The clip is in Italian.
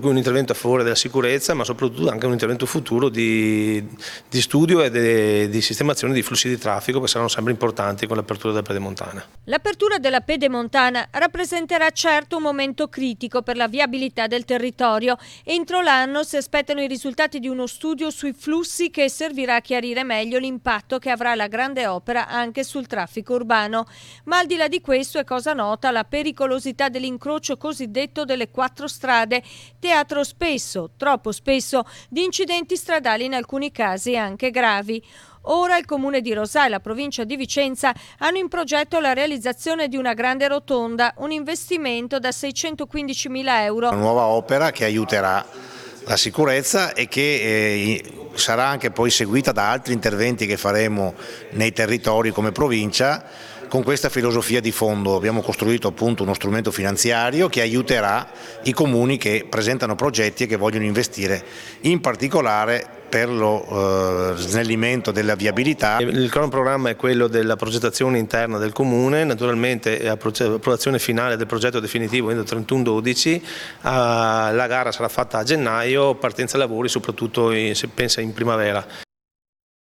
Un intervento a favore della sicurezza, ma soprattutto anche un intervento futuro di studio e di sistemazione di flussi di traffico che saranno sempre importanti con l'apertura della Pedemontana. L'apertura della Pedemontana rappresenterà certo un momento critico per la viabilità del territorio. Entro l'anno si aspettano i risultati di uno studio sui flussi che servirà a chiarire meglio l'impatto che avrà la grande opera anche sul traffico urbano. Ma al di là di questo è cosa nota la pericolosità dell'incrocio cosiddetto delle 4 strade, teatro spesso, troppo spesso, di incidenti stradali, in alcuni casi anche gravi. Ora il Comune di Rosà e la provincia di Vicenza hanno in progetto la realizzazione di una grande rotonda, un investimento da 615.000 euro. Una nuova opera che aiuterà la sicurezza e che sarà anche poi seguita da altri interventi che faremo nei territori come provincia. Con questa filosofia di fondo abbiamo costruito appunto uno strumento finanziario che aiuterà i comuni che presentano progetti e che vogliono investire in particolare per lo snellimento della viabilità. Il cronoprogramma è quello della progettazione interna del Comune, naturalmente l'approvazione finale del progetto definitivo entro 31/12, la gara sarà fatta a gennaio, partenza lavori soprattutto si pensa in primavera.